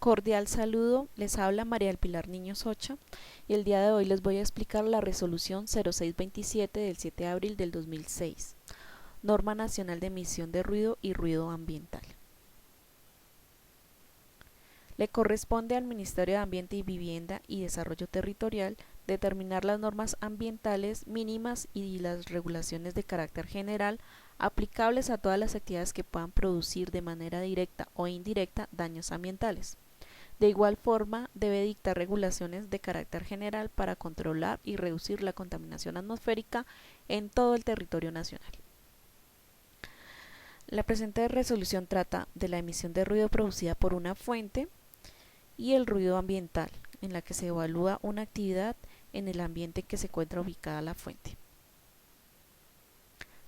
Cordial saludo, les habla María del Pilar Niños Ocha y el día de hoy les voy a explicar la resolución 0627 del 7 de abril del 2006, Norma Nacional de Emisión de Ruido y Ruido Ambiental. Le corresponde al Ministerio de Ambiente y Vivienda y Desarrollo Territorial determinar las normas ambientales mínimas y las regulaciones de carácter general aplicables a todas las actividades que puedan producir de manera directa o indirecta daños ambientales. De igual forma, debe dictar regulaciones de carácter general para controlar y reducir la contaminación atmosférica en todo el territorio nacional. La presente resolución trata de la emisión de ruido producida por una fuente y el ruido ambiental, en la que se evalúa una actividad en el ambiente en que se encuentra ubicada la fuente.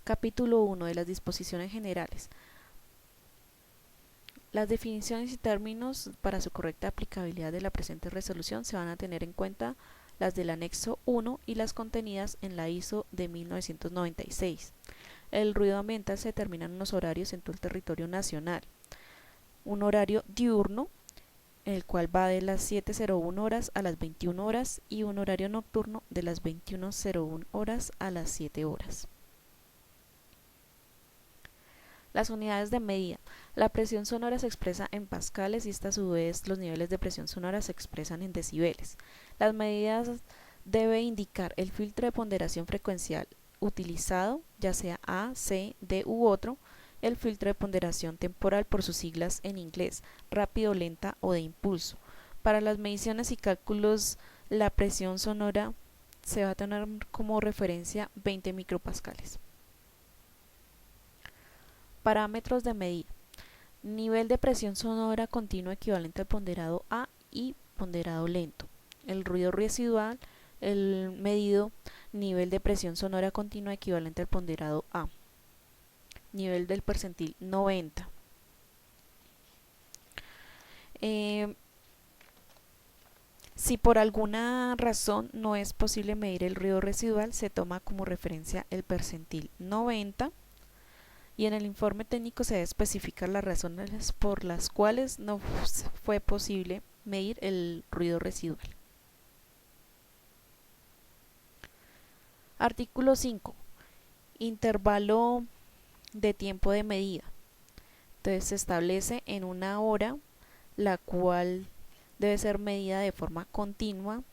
Capítulo 1 de las disposiciones generales. Las definiciones y términos para su correcta aplicabilidad de la presente resolución se van a tener en cuenta las del anexo 1 y las contenidas en la ISO de 1996. El ruido ambiental se determina en unos horarios en todo el territorio nacional. Un horario diurno, el cual va de las 7:01 horas a las 21 horas, y un horario nocturno de las 21:01 horas a las 7 horas. Las unidades de medida. La presión sonora se expresa en pascales y a su vez los niveles de presión sonora se expresan en decibeles. Las medidas debe indicar el filtro de ponderación frecuencial utilizado, ya sea A, C, D u otro, el filtro de ponderación temporal por sus siglas en inglés, rápido, lenta o de impulso. Para las mediciones y cálculos, la presión sonora se va a tener como referencia 20 micropascales. Parámetros de medida. Nivel de presión sonora continua equivalente al ponderado A y ponderado lento. El ruido residual, el medido nivel de presión sonora continua equivalente al ponderado A. Nivel del percentil 90. Si por alguna razón no es posible medir el ruido residual, se toma como referencia el percentil 90. Y en el informe técnico se debe especificar las razones por las cuales no fue posible medir el ruido residual. Artículo 5. Intervalo de tiempo de medida. Entonces se establece en una hora, la cual debe ser medida de forma continua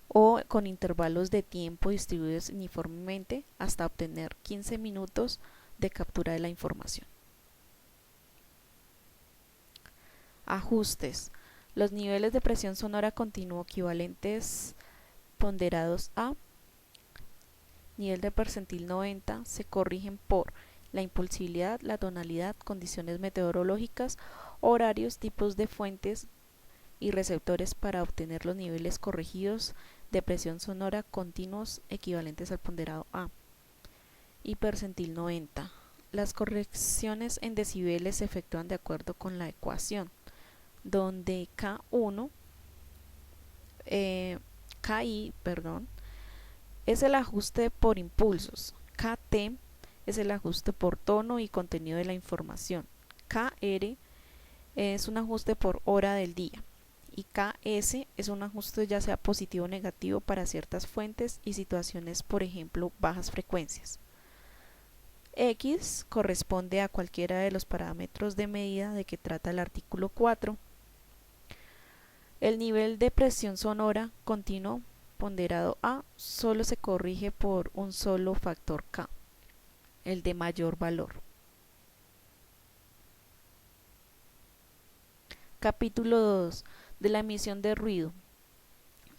o con intervalos de tiempo distribuidos uniformemente hasta obtener 15 minutos de captura de la información. Ajustes. Los niveles de presión sonora continua equivalentes ponderados a nivel de percentil 90 se corrigen por la impulsibilidad, la tonalidad, condiciones meteorológicas, horarios, tipos de fuentes y receptores para obtener los niveles corregidos de presión sonora continuos equivalentes al ponderado A. Y percentil 90. Las correcciones en decibeles se efectúan de acuerdo con la ecuación, donde KI es el ajuste por impulsos, KT es el ajuste por tono y contenido de la información, KR es un ajuste por hora del día y KS es un ajuste ya sea positivo o negativo para ciertas fuentes y situaciones, por ejemplo, bajas frecuencias. X corresponde a cualquiera de los parámetros de medida de que trata el artículo 4. El nivel de presión sonora continuo ponderado A solo se corrige por un solo factor K, el de mayor valor. Capítulo 2 de la emisión de ruido.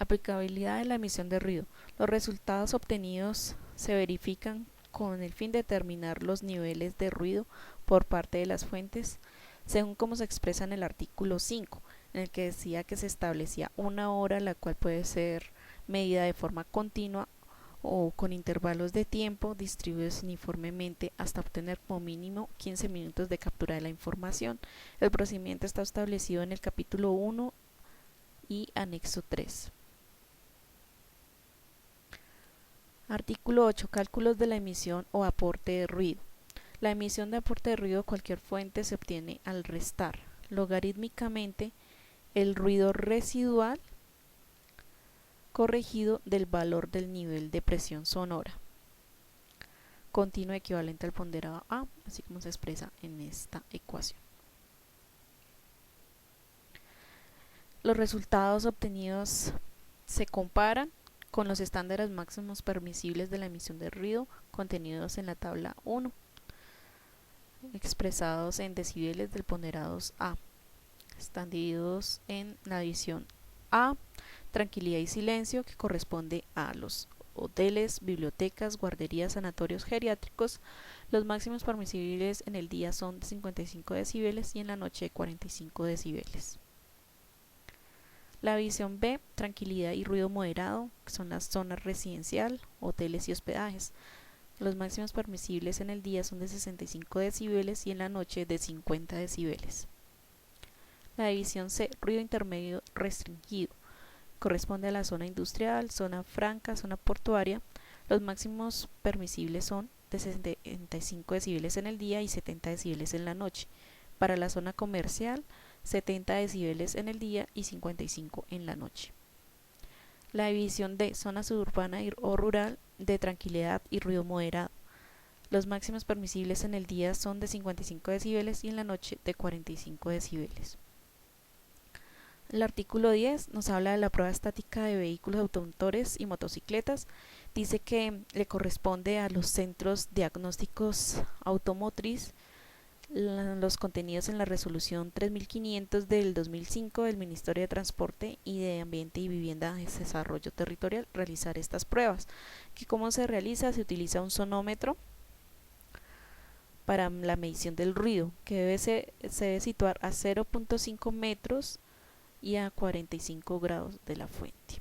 Aplicabilidad de la emisión de ruido. Los resultados obtenidos se verifican con el fin de determinar los niveles de ruido por parte de las fuentes, según como se expresa en el artículo 5, en el que decía que se establecía una hora, la cual puede ser medida de forma continua o con intervalos de tiempo distribuidos uniformemente hasta obtener como mínimo 15 minutos de captura de la información. El procedimiento está establecido en el capítulo 1 y anexo 3. Artículo 8. Cálculos de la emisión o aporte de ruido. La emisión de aporte de ruido de cualquier fuente se obtiene al restar logarítmicamente el ruido residual corregido del valor del nivel de presión sonora continuo equivalente al ponderado A, así como se expresa en esta ecuación. Los resultados obtenidos se comparan con los estándares máximos permisibles de la emisión de ruido contenidos en la tabla 1, expresados en decibeles del ponderados A. Están divididos en la división A, tranquilidad y silencio, que corresponde a los hoteles, bibliotecas, guarderías, sanatorios geriátricos. Los máximos permisibles en el día son de 55 decibeles y en la noche de 45 decibeles. La división B, tranquilidad y ruido moderado, que son las zonas residencial, hoteles y hospedajes. Los máximos permisibles en el día son de 65 decibeles y en la noche de 50 decibeles. La división C, ruido intermedio restringido, corresponde a la zona industrial, zona franca, zona portuaria. Los máximos permisibles son de 65 decibeles en el día y 70 decibeles en la noche. Para la zona comercial, 70 decibeles en el día y 55 en la noche. La división D, zona suburbana o rural, de tranquilidad y ruido moderado. Los máximos permisibles en el día son de 55 decibeles y en la noche de 45 decibeles. El artículo 10 nos habla de la prueba estática de vehículos automotores y motocicletas. Dice que le corresponde a los centros diagnósticos automotriz los contenidos en la resolución 3500 del 2005 del Ministerio de Transporte y de Ambiente y Vivienda de Desarrollo Territorial realizar estas pruebas. Que ¿cómo se realiza? Se utiliza un sonómetro para la medición del ruido, que se debe situar a 0.5 metros y a 45 grados de la fuente.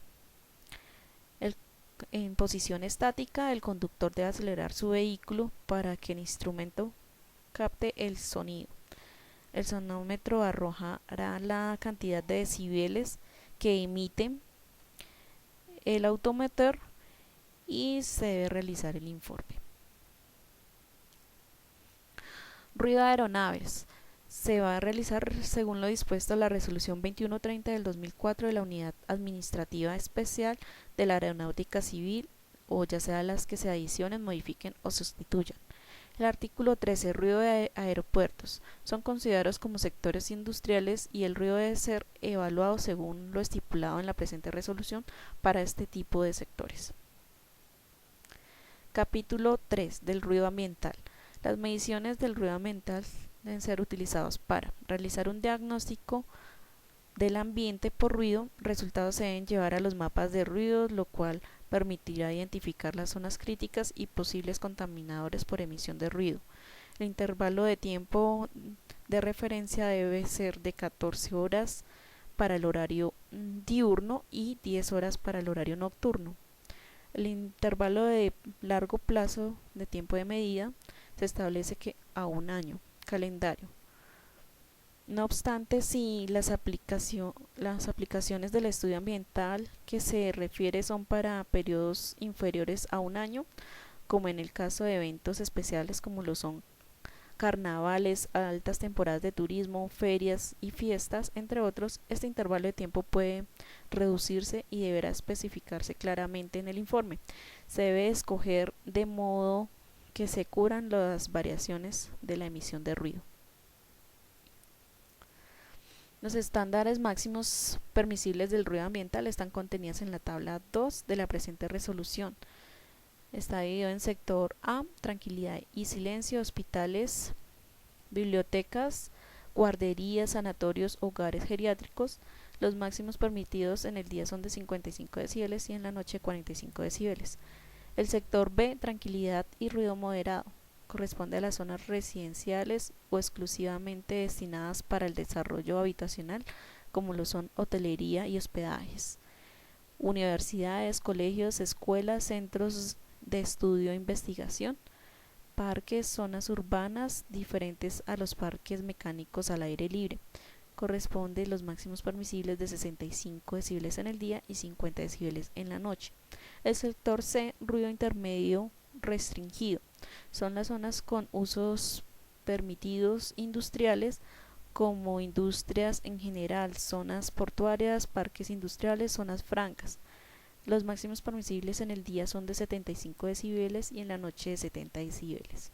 En posición estática, el conductor debe acelerar su vehículo para que el instrumento capte el sonido. El sonómetro arrojará la cantidad de decibeles que emite el automotor y se debe realizar el informe. Ruido de aeronaves. Se va a realizar según lo dispuesto en la resolución 2130 del 2004 de la Unidad Administrativa Especial de la Aeronáutica Civil, o ya sea las que se adicionen, modifiquen o sustituyan. El artículo 13, ruido de aeropuertos. Son considerados como sectores industriales y el ruido debe ser evaluado según lo estipulado en la presente resolución para este tipo de sectores. Capítulo 3, del ruido ambiental. Las mediciones del ruido ambiental deben ser utilizados para realizar un diagnóstico del ambiente por ruido. Resultados se deben llevar a los mapas de ruido, lo cual permitirá identificar las zonas críticas y posibles contaminadores por emisión de ruido. El intervalo de tiempo de referencia debe ser de 14 horas para el horario diurno y 10 horas para el horario nocturno. El intervalo de largo plazo de tiempo de medida se establece que a un año calendario. No obstante, si las aplicaciones del estudio ambiental que se refiere son para periodos inferiores a un año, como en el caso de eventos especiales como lo son carnavales, altas temporadas de turismo, ferias y fiestas, entre otros, este intervalo de tiempo puede reducirse y deberá especificarse claramente en el informe. Se debe escoger de modo que se cubran las variaciones de la emisión de ruido. Los estándares máximos permisibles del ruido ambiental están contenidos en la tabla 2 de la presente resolución. Está dividido en sector A, tranquilidad y silencio, hospitales, bibliotecas, guarderías, sanatorios, hogares geriátricos. Los máximos permitidos en el día son de 55 decibeles y en la noche 45 decibeles. El sector B, tranquilidad y ruido moderado, corresponde a las zonas residenciales o exclusivamente destinadas para el desarrollo habitacional, como lo son hotelería y hospedajes, universidades, colegios, escuelas, centros de estudio e investigación, parques, zonas urbanas diferentes a los parques mecánicos al aire libre. Corresponde los máximos permisibles de 65 decibeles en el día y 50 decibeles en la noche. El sector C, ruido intermedio restringido, son las zonas con usos permitidos industriales como industrias en general, zonas portuarias, parques industriales, zonas francas. Los máximos permisibles en el día son de 75 decibeles y en la noche de 70 decibeles.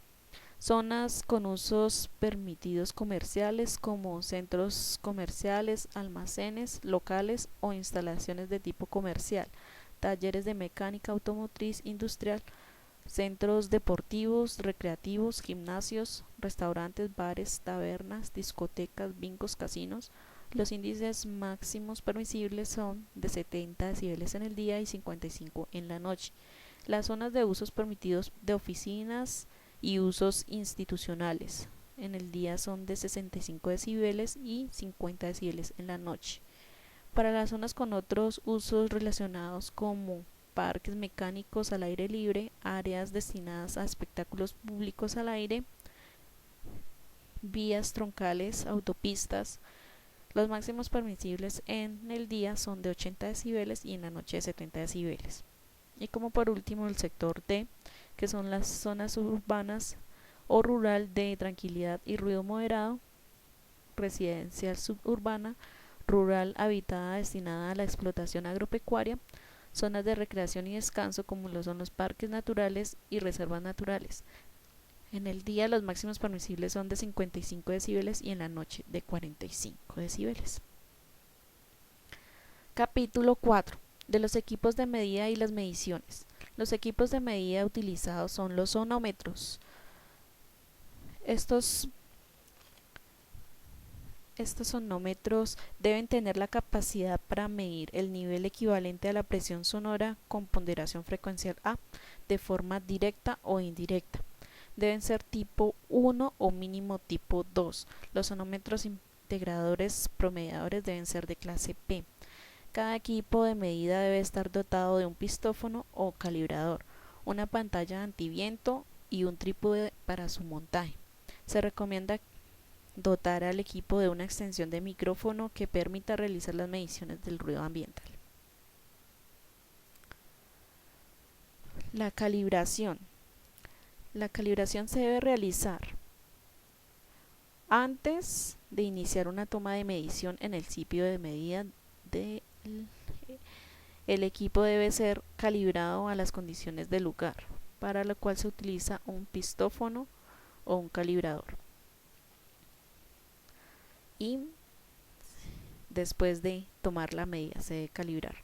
Zonas con usos permitidos comerciales como centros comerciales, almacenes, locales o instalaciones de tipo comercial, talleres de mecánica automotriz industrial, centros deportivos, recreativos, gimnasios, restaurantes, bares, tabernas, discotecas, bingos, casinos. Los índices máximos permisibles son de 70 decibeles en el día y 55 en la noche. Las zonas de usos permitidos de oficinas y usos institucionales en el día son de 65 decibeles y 50 decibeles en la noche. Para las zonas con otros usos relacionados como parques mecánicos al aire libre, áreas destinadas a espectáculos públicos al aire, vías troncales, autopistas, los máximos permisibles en el día son de 80 decibeles y en la noche de 70 decibeles. Y como por último el sector D, que son las zonas urbanas o rural de tranquilidad y ruido moderado, residencial suburbana, rural habitada destinada a la explotación agropecuaria, zonas de recreación y descanso como lo son los parques naturales y reservas naturales. En el día los máximos permisibles son de 55 decibeles y en la noche de 45 decibeles. Capítulo 4. De los equipos de medida y las mediciones. Los equipos de medida utilizados son los sonómetros. Estos sonómetros deben tener la capacidad para medir el nivel equivalente a la presión sonora con ponderación frecuencial A de forma directa o indirecta. Deben ser tipo 1 o mínimo tipo 2. Los sonómetros integradores promediadores deben ser de clase P. Cada equipo de medida debe estar dotado de un pistófono o calibrador, una pantalla antiviento y un trípode para su montaje. Se recomienda dotar al equipo de una extensión de micrófono que permita realizar las mediciones del ruido ambiental. La calibración. La calibración se debe realizar antes de iniciar una toma de medición en el sitio de medida el equipo debe ser calibrado a las condiciones del lugar, para lo cual se utiliza un pistófono o un calibrador. Y después de tomar la medida se debe calibrar.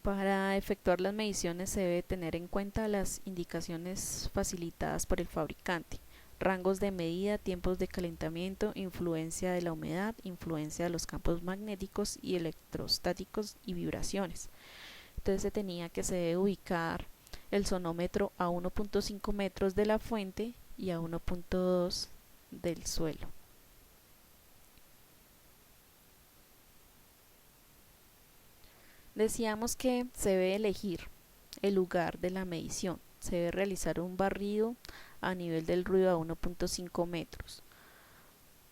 Para efectuar las mediciones se debe tener en cuenta las indicaciones facilitadas por el fabricante, rangos de medida, tiempos de calentamiento, influencia de la humedad, influencia de los campos magnéticos y electrostáticos y vibraciones. Entonces se debe ubicar el sonómetro a 1.5 metros de la fuente y a 1.2 del suelo. Decíamos que se debe elegir el lugar de la medición. Se debe realizar un barrido a nivel del ruido a 1.5 metros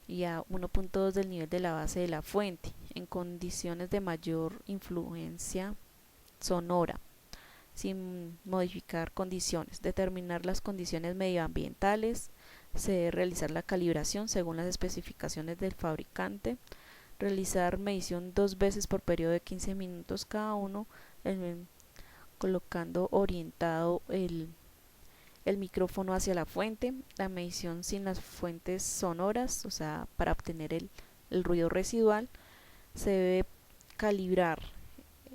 y a 1.2 del nivel de la base de la fuente, en condiciones de mayor influencia sonora, sin modificar condiciones. Determinar las condiciones medioambientales. Se debe realizar la calibración según las especificaciones del fabricante. Realizar medición 2 veces por periodo de 15 minutos cada uno, colocando orientado el micrófono hacia la fuente. La medición sin las fuentes sonoras, o sea, para obtener el ruido residual. Se debe calibrar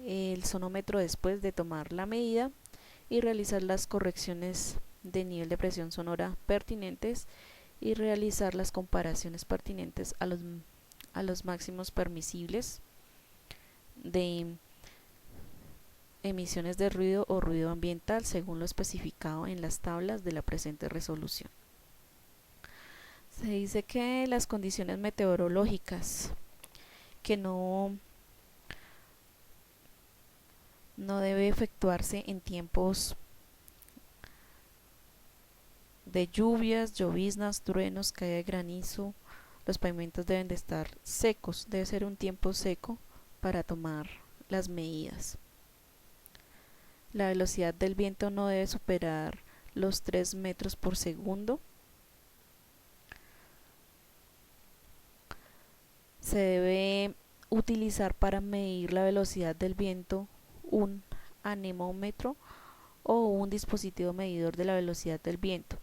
el sonómetro después de tomar la medida y realizar las correcciones de nivel de presión sonora pertinentes y realizar las comparaciones pertinentes a los máximos permisibles de emisiones de ruido o ruido ambiental según lo especificado en las tablas de la presente resolución. Se dice que las condiciones meteorológicas que no debe efectuarse en tiempos de lluvias, lloviznas, truenos, caída de granizo. Los pavimentos deben de estar secos, debe ser un tiempo seco para tomar las medidas. La velocidad del viento no debe superar los 3 metros por segundo. Se debe utilizar para medir la velocidad del viento un anemómetro o un dispositivo medidor de la velocidad del viento.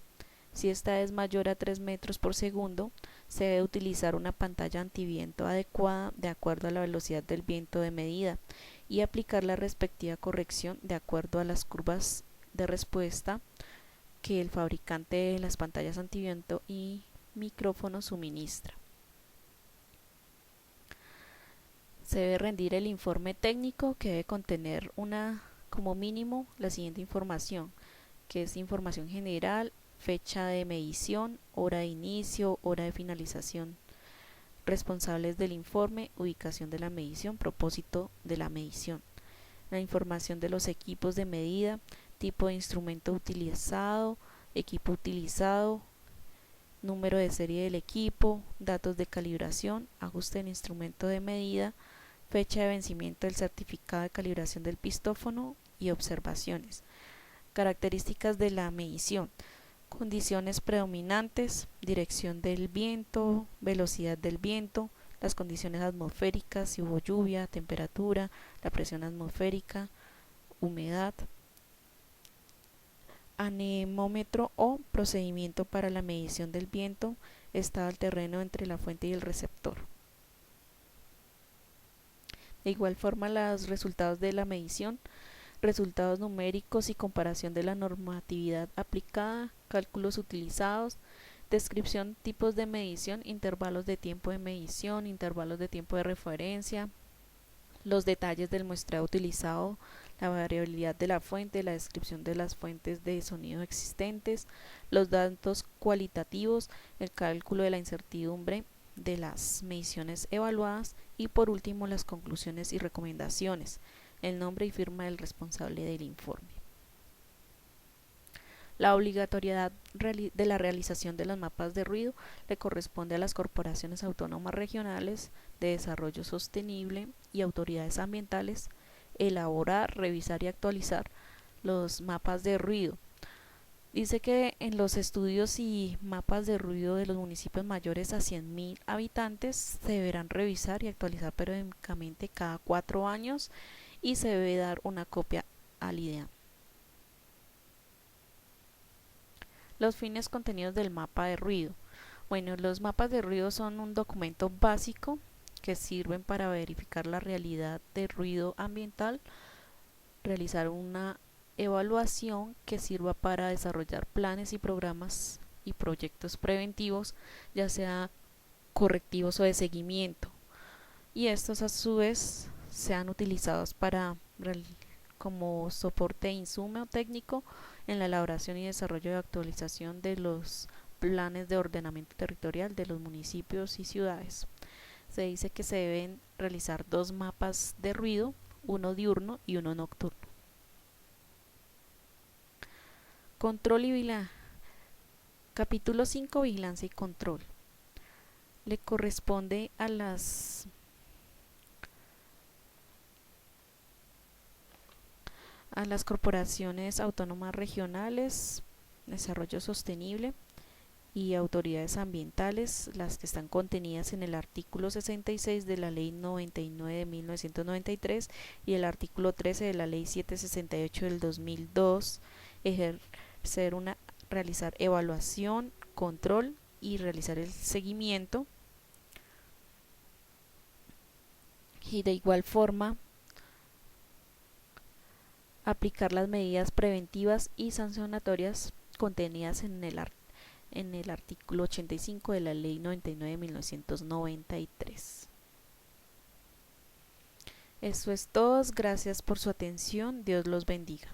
Si esta es mayor a 3 metros por segundo, se debe utilizar una pantalla antiviento adecuada de acuerdo a la velocidad del viento de medida y aplicar la respectiva corrección de acuerdo a las curvas de respuesta que el fabricante de las pantallas antiviento y micrófonos suministra. Se debe rendir el informe técnico, que debe contener como mínimo la siguiente información, que es información general, fecha de medición, hora de inicio, hora de finalización, responsables del informe, ubicación de la medición, propósito de la medición, la información de los equipos de medida, tipo de instrumento utilizado, equipo utilizado, número de serie del equipo, datos de calibración, ajuste del instrumento de medida, fecha de vencimiento del certificado de calibración del pistófono y observaciones. Características de la medición: condiciones predominantes, dirección del viento, velocidad del viento, las condiciones atmosféricas, si hubo lluvia, temperatura, la presión atmosférica, humedad. Anemómetro o procedimiento para la medición del viento, estado del terreno entre la fuente y el receptor. De igual forma, los resultados de la medición, resultados numéricos y comparación de la normatividad aplicada, cálculos utilizados, descripción, tipos de medición, intervalos de tiempo de medición, intervalos de tiempo de referencia, los detalles del muestreo utilizado, la variabilidad de la fuente, la descripción de las fuentes de sonido existentes, los datos cualitativos, el cálculo de la incertidumbre de las mediciones evaluadas y por último las conclusiones y recomendaciones, el nombre y firma del responsable del informe. La obligatoriedad de la realización de los mapas de ruido le corresponde a las corporaciones autónomas regionales de desarrollo sostenible y autoridades ambientales elaborar, revisar y actualizar los mapas de ruido. Dice que en los estudios y mapas de ruido de los municipios mayores a 100.000 habitantes se deberán revisar y actualizar periódicamente cada 4 años y se debe dar una copia al IDEAM. Los fines contenidos del mapa de ruido. Bueno, los mapas de ruido son un documento básico que sirven para verificar la realidad de ruido ambiental, realizar una evaluación que sirva para desarrollar planes y programas y proyectos preventivos, ya sea correctivos o de seguimiento, y estos a su vez sean utilizados como soporte e insumo técnico en la elaboración y desarrollo de actualización de los planes de ordenamiento territorial de los municipios y ciudades. Se dice que se deben realizar 2 mapas de ruido, uno diurno y uno nocturno. Control y vigilancia. Capítulo 5. Vigilancia y control. Le corresponde a las corporaciones autónomas regionales, desarrollo sostenible y autoridades ambientales, las que están contenidas en el artículo 66 de la Ley 99 de 1993 y el artículo 13 de la Ley 768 del 2002, realizar evaluación, control y realizar el seguimiento, y de igual forma aplicar las medidas preventivas y sancionatorias contenidas en el artículo 85 de la Ley 99 de 1993. Eso es todo, gracias por su atención, Dios los bendiga.